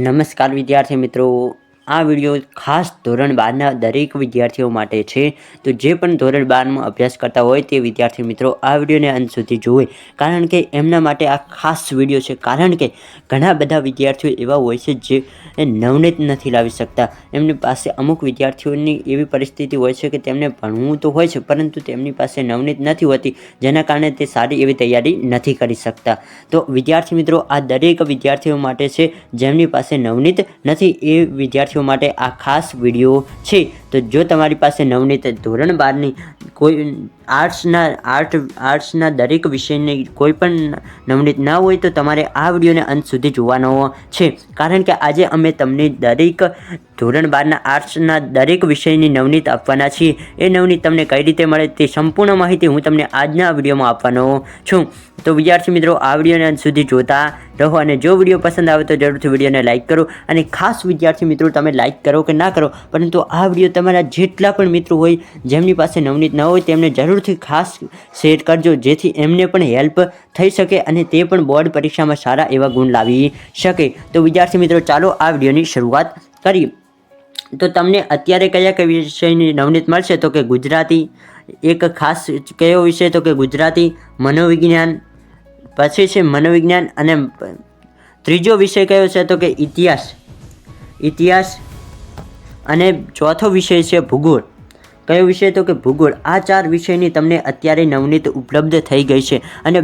નમસ્કાર વિદ્યાર્થી મિત્રો, આ વિડીયો ખાસ ધોરણ 12ના દરેક વિદ્યાર્થીઓ માટે છે. તો જે પણ ધોરણ 12માં અભ્યાસ કરતા હોય તે વિદ્યાર્થી મિત્રો આ વિડીયોને અંત સુધી જુએ, કારણ કે એમના માટે આ ખાસ વિડીયો છે. કારણ કે ઘણા બધા વિદ્યાર્થીઓ એવા હોય છે જે નવનીત નથી લાવી શકતા. એમની પાસે અમુક વિદ્યાર્થીઓની એવી પરિસ્થિતિ હોય છે કે તેમને ભણવું તો હોય છે, પરંતુ તેમની પાસે નવનીત નથી હોતી, જેના કારણે તે સારી એવી તૈયારી નથી કરી શકતા. તો વિદ્યાર્થી મિત્રો, આ દરેક વિદ્યાર્થીઓ માટે છે જેમની પાસે નવનીત નથી. એ વિદ્યાર્થીઓ માટે આ ખાસ વિડીયો છે. તો જો તમારી પાસે નવનીત ધોરણ 12ની કોઈ આર્ટ્સના દરેક વિષયની કોઈ પણ નવનીત ના હોય તો તમારે આ વિડીયોને અંત સુધી જોવાનો છે. કારણ કે આજે અમે તમને દરેક ધોરણ 12ના આર્ટ્સના દરેક વિષયની નવનીત આપવાના છીએ. એ નવનીત તમને કઈ રીતે મળે તે સંપૂર્ણ માહિતી હું તમને આજના વિડીયોમાં આપવાનો છું. તો વિદ્યાર્થી મિત્રો, આ વિડીયોને અંત સુધી જોતા રહો, અને જો વિડીયો પસંદ આવે તો જરૂરથી વિડીયોને લાઇક કરો. અને ખાસ વિદ્યાર્થી મિત્રો, તમે લાઇક કરો કે ના કરો, પરંતુ આ વિડીયો તમારા જેટલા પણ મિત્રો હોય જેમની પાસે નવનીત ન હોય તેમને જરૂરથી ખાસ શેર કરજો, જેથી એમને પણ હેલ્પ થઈ શકે અને તે પણ બોર્ડ પરીક્ષામાં સારા એવા ગુણ લાવી શકે. તો વિદ્યાર્થી મિત્રો, ચાલો આ વિડીયોની શરૂઆત કરીએ. તો તમને અત્યારે કયા વિષયની નવનીત મળશે? તો કે ગુજરાતી. એક ખાસ કયો વિષય? તો કે ગુજરાતી, મનોવિજ્ઞાન, પછી છે મનોવિજ્ઞાન, અને ત્રીજો વિષય કયો છે? તો કે ઇતિહાસ, અને ચોથો વિષય છે ભૂગોળ. કયો વિષય? તો કે ભૂગોળ. આ 4 વિષયની તમને અત્યારે નવનીત ઉપલબ્ધ થઈ ગઈ છે, અને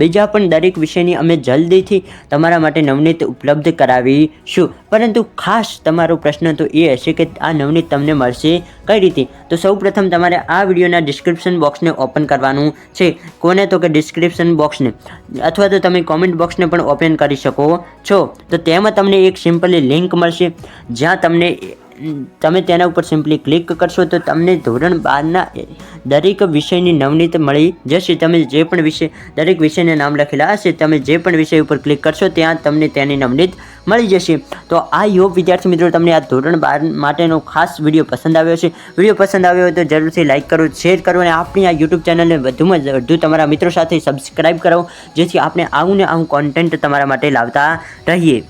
બીજા પણ દરેક વિષયની અમે જલ્દીથી તમારા માટે નવનીત ઉપલબ્ધ કરાવીશું. પરંતુ ખાસ તમારો પ્રશ્ન તો એ હશે કે આ નવનીત તમને મળશે કઈ રીતે? તો સૌપ્રથમ તમારે આ વિડીયોના ડિસ્ક્રિપ્શન બોક્સને ઓપન કરવાનું છે. કોને? તો કે ડિસ્ક્રિપ્શન બોક્સને, અથવા તો તમે કોમેન્ટ બોક્સને પણ ઓપન કરી શકો છો. તો તેમાં તમને એક સિમ્પલી લિંક મળશે, જ્યાં તમે તેના ઉપર સિમ્પલી ક્લિક કરશો તો તમને ધોરણ 12ના દરેક વિષયની નવનીત મળી જશે. તમે જે પણ વિષય, દરેક વિષયના નામ લખેલા હશે, તમે જે પણ વિષય ઉપર ક્લિક કરશો ત્યાં તમને તેની નવનીત મળી જશે. તો આ હોપ વિદ્યાર્થી મિત્રો, તમને આ ધોરણ 12 માટેનો ખાસ વિડીયો પસંદ આવ્યો છે. વિડીયો પસંદ આવ્યો હોય તો જરૂરથી લાઇક કરો, શેર કરો, અને આપણી આ યુટ્યુબ ચેનલને વધુમાં વધુ તમારા મિત્રો સાથે સબસ્ક્રાઈબ કરો, જેથી આપણે આવું ને આવું કોન્ટેન્ટ તમારા માટે લાવતા રહીએ.